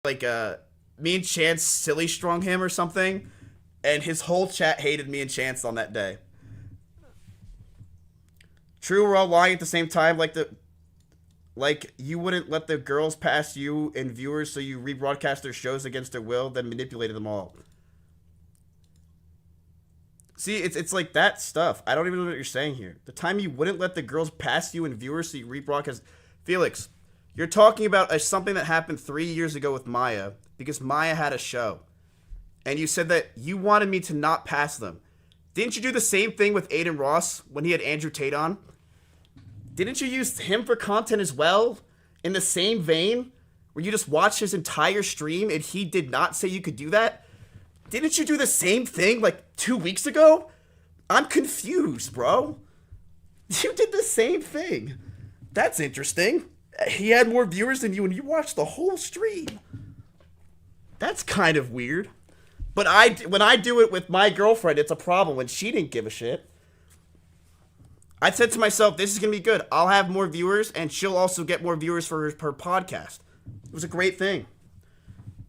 like me and Chance silly strung him or something, and his whole chat hated me and Chance on that day. True, we're all lying at the same time, like you wouldn't let the girls pass you and viewers, so you rebroadcast their shows against their will, then manipulated them all. See, it's like that stuff. I don't even know what you're saying here. The time you wouldn't let the girls pass you and viewers, so you rebroadcast. Felix, you're talking about something that happened 3 years ago with Maya, because Maya had a show. And you said that you wanted me to not pass them. Didn't you do the same thing with Aiden Ross when he had Andrew Tate on? Didn't you use him for content as well? In the same vein? Where you just watched his entire stream and he did not say you could do that? Didn't you do the same thing like 2 weeks ago? I'm confused, bro. You did the same thing. That's interesting. He had more viewers than you and you watched the whole stream. That's kind of weird. But when I do it with my girlfriend, it's a problem when she didn't give a shit. I said to myself, this is going to be good. I'll have more viewers, and she'll also get more viewers for her podcast. It was a great thing.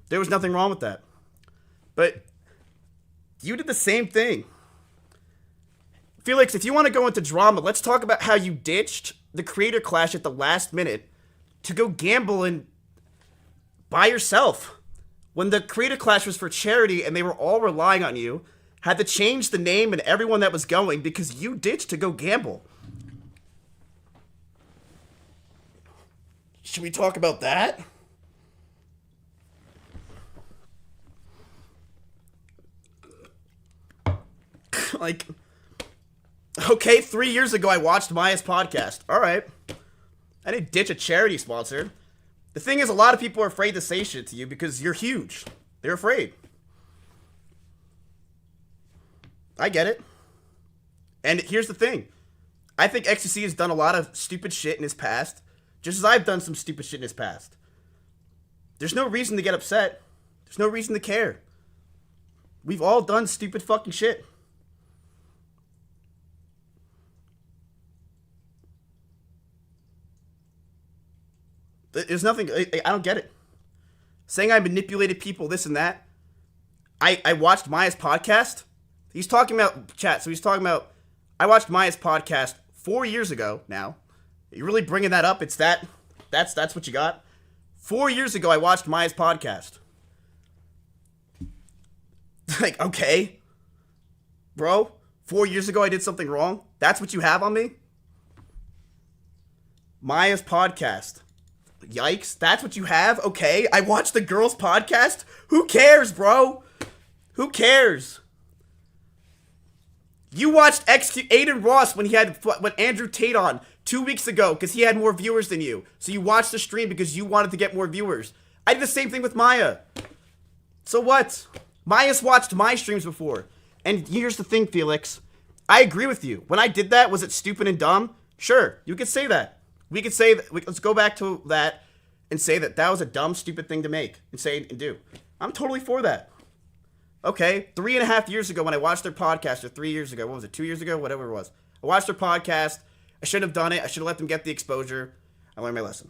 There was nothing wrong with that. But you did the same thing. Felix, if you want to go into drama, let's talk about how you ditched the Creator Clash at the last minute to go gamble and by yourself. When the Creator Clash was for charity and they were all relying on you, had to change the name and everyone that was going because you ditched to go gamble. Should we talk about that? Like, okay, 3 years ago I watched Maya's podcast. All right. I didn't ditch a charity sponsor. The thing is, a lot of people are afraid to say shit to you because you're huge. They're afraid. I get it. And here's the thing. I think xQc has done a lot of stupid shit in his past, just as I've done some stupid shit in his past. There's no reason to get upset. There's no reason to care. We've all done stupid fucking shit. There's nothing, I don't get it. Saying I manipulated people, this and that. I watched Maya's podcast. He's talking about, chat, so he's talking about, I watched Maya's podcast 4 years ago now. You're really bringing that up? It's that's what you got? 4 years ago, I watched Maya's podcast. Like, okay. Bro, 4 years ago, I did something wrong? That's what you have on me? Maya's podcast. Yikes, that's what you have? Okay, I watched the girls' podcast? Who cares, bro? Who cares? You watched Aiden Ross when he had Andrew Tate on 2 weeks ago because he had more viewers than you. So you watched the stream because you wanted to get more viewers. I did the same thing with Maya. So what? Maya's watched my streams before. And here's the thing, Felix. I agree with you. When I did that, was it stupid and dumb? Sure, you could say that. We could say that. Let's go back to that and say that that was a dumb, stupid thing to make and say and do. I'm totally for that. Okay, 3.5 years ago when I watched their podcast, or 3 years ago, what was it, 2 years ago, whatever it was. I watched their podcast. I shouldn't have done it. I should have let them get the exposure. I learned my lesson.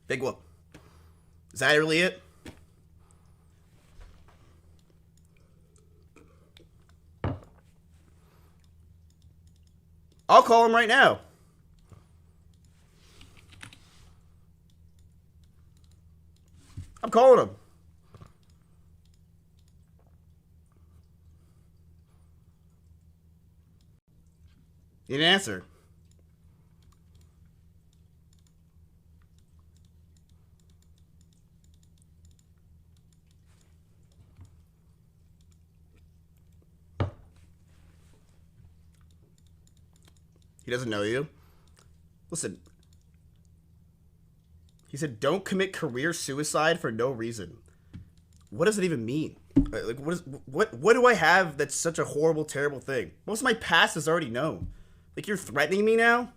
Big whoop. Is that really it? I'll call him right now. I'm calling him. He didn't answer. He doesn't know you. Listen. He said, don't commit career suicide for no reason. What does it even mean? Like, what do I have that's such a horrible, terrible thing? Most of my past is already known. Like, you're threatening me now?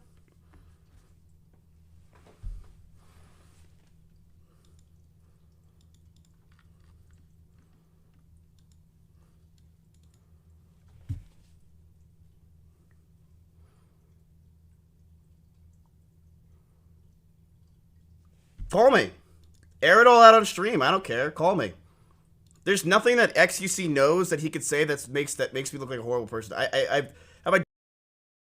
Call me. Air it all out on stream. I don't care. Call me. There's nothing that xQc knows that he could say that makes me look like a horrible person. Have I